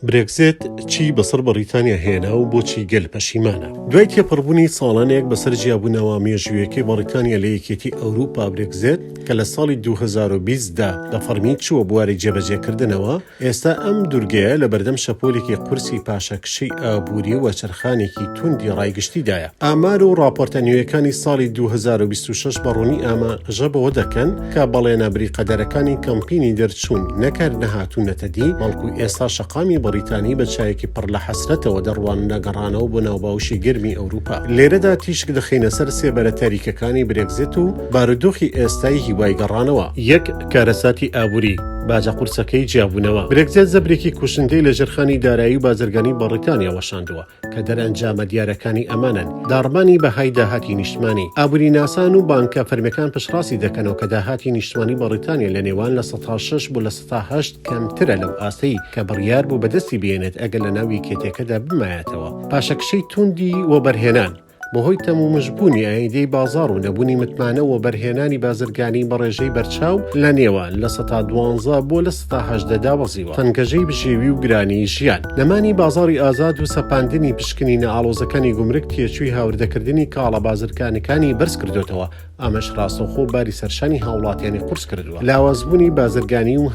برێکزێت چی بەسەر بەریتانیا هێنا و بۆچی گەل پەشیمانە. دوای تێپەڕبوونی ساڵانێک بەسەر جیابوونەوە مێژوویەکەی بەریتانیا لە یەکێتی ئەوروپا برێکزێت کە لە ساڵی 2020دا لە فەرمی چووە بواری جێبەجێکردنەوە، ئێستا ئەم دوورگەیە لە بەردەم شەپۆلێکی قورسی پاشەکشەی ئابووری و چرخانێکی توندی ڕایگشتیدایە. ئامار و راپۆرتە نوێیەکانی ساڵی 2026 بەڕوونی ئاماژە بەوە دەکەن کە بەڵێنە بریقەدەرەکانی کەمپینی دەرچوون نەکار نەهاتوونەتە دی، بەڵکو ئێستا شەقامی بەریتانی بە چایەکی پڕ لە حەسرەتەوە دەڕوان نەگەڕانەوە بۆ ناوباوشی گەرمی ئەوروپا. لێرەدا تیشک دەخینە سەر سێبەرە تاریکەکانی برێکزێت و بارودۆخی ئێستایی هیوای گەڕانەوە. یەک، کارەساتی ئابووری، باجە قورسەکەی جیابوونەوە. برێکزێت زەبرێکی کوشندەی لە ژێرخانی دارایی و بازرگانی بەریتانیا وەشاندووە کە دەرئەنجامە دیارەکانی ئەمانن. داڕمانی بەهای داهاتی نیشتمانی، ئابووری ناسان و بانکە فەرمیەکان پشتڕاستی دەکەنەوە کە داهاتی نیشتمانی بەریتانیا لە نێوان لە 6 بۆ لە 8 کەمترە لەو ئاسەی کە بڕیار بوو بەدەستی بێنێت ئەگەر لە ناوی کێتێکەدا بمایەتەوە. پاشەکشەی توندی و بەرهێنان بەهۆی تەمومشبوونی ئایندەی بازاڕ و نەبوونی متمانە و بەرهێنانی بازرگانی بەڕێژەی بەرچاو لە نێوان لە 12 بۆ لە 8 وەزیوە. تەنگەژەی بژێوی و گرانی ژیان، نەمانی بازاڕی ئازاد و سەپاندنی پشکنینە ئاڵۆزەکانی گومرک تێچووی هاوردەکردنی کاڵە بازرگانەکانی بەرز کردوتەوە. ئەمەش ڕاستەوخۆ باری سەرشانی هاوڵاتیانی قورس کردووە. لاوازبوونی بازرگانی و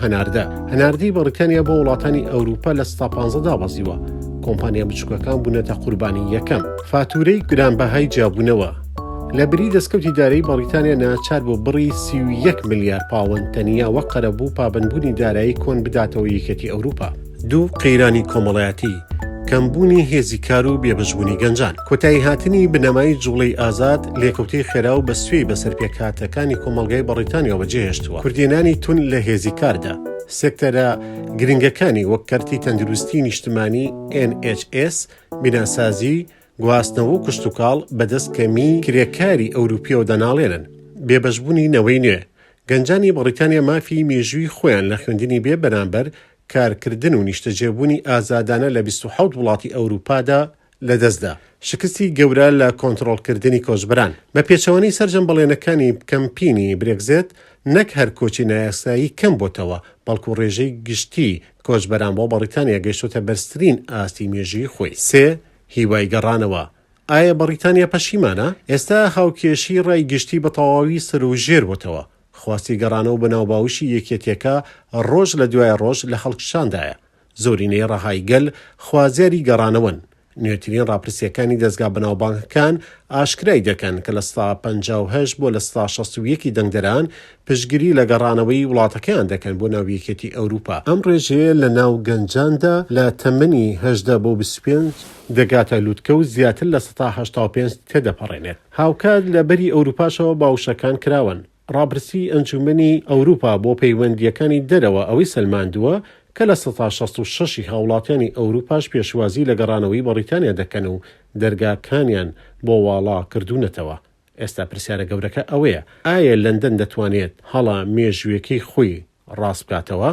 هەناردەی بەریتانیا بۆ وڵاتانی ئەوروپا لە 15 وەزیوە. کۆمپانیا بچووکەکان بوونەتە قوربانی یەکەم. فاتورەی گرانبەهای جیابوونەوە لە بری دەستکەوتی دارایی بەریتانیا ناچار بۆ بڕی 31 ملیار پاوەند تەنیا وەک قەرەبوو پابندبوونی دارایی کۆن بداتەوە یەکێتی ئەوروپا. دوو، قەیرانی کۆمەڵایەتی، کەمبوونی هێزی کار و بێبەشبوونی گەنجان، کۆتایی هاتنی بنەمای جوڵەی ئازاد، لێکەوتەی خێرا و بە سوێی بەسەر پێکهاتەکانی کۆمەڵگای بەریتانیا بەجێهێشتووە. کوردێنانی تون لە هێزی کاردا، سێکتەرە گرنگەکانی وەک کەرتی تەندروستی نیشتمانی NHS، بیناسازی، گواستنەوە و کشتتوکاڵ بەدەست کەمی کرێکاری ئەوروپیەوە دەناڵێنن. بێبەشبوونی نەوەی نوێ، گەنجانی بەریتانیا مافی مێژووی خۆیان لە خوێندنی بێ بەرامبەر کارکردن و نیشتەجێبوونی ئازادانە لە 27 وڵاتی ئەوروپادا لەدەستدا. شکستی گەورە لە کۆنتڕۆڵکردنی کۆچبەران بە پێچەوانی سەرجەم بەڵێنەکانی کەمپینی برێکزێت نەک هەر کۆچی نایاسایی کەم بۆتەوە، بەڵکو ڕێژەی گشتی کۆچبەران بۆ بەریتانیا گەیشتۆتە بەرزترین ئاستی مێژووی خۆی. سێ، هیوای گەڕانەوە. ئایا بەریتانیا پەشیمانە؟ ئێستا هاوکێشی ڕای گشتی بە تەواوی سەر و ژێر بۆتەوە. خواستی گەڕانەوە بەناوباوشی یەکێتیەکە ڕۆژ لە دوای ڕۆژ لە خەڵکشاندایە. زۆرینەی ڕەهای گەل خوازیاری گەڕانەوەن. نوێترین ڕاپرسیەکانی دەستگا بەناوبانگەکان ئاشکرای دەکەن کە لە 58 بۆ لە 61 دەنگدەران پشتگیری لە گەڕانەوەی وڵاتەکەیان دەکەن بۆ ناویەکێتی ئەوروپا. ئەم ڕێژەیە لە ناو گەنجاندا لە تەمەنی 18 بۆ 25 دەگاتە لووتکە و زیاتر لە 185 تێدەپەڕێنێت. هاوکات لە بەری ئەوروپاشەوە باوشەکان کراون. ڕاپرسی ئەنجومەنی ئەوروپا بۆ پەیوەندیەکانی دەرەوە ئەوەی سەلماندووە کە لە 166 هاوڵاتیانی ئەوروپاش پێشوازی لە گەڕانەوەی بەریتانیا دەکەن و دەرگاکانیان بۆ واڵا کردوونەتەوە. ئێستا پرسیارە گەورەکە ئەوەیە، ئایا لەندەن دەتوانێت هەڵا مێژوویەکەی خۆی ڕاست بکاتەوە؟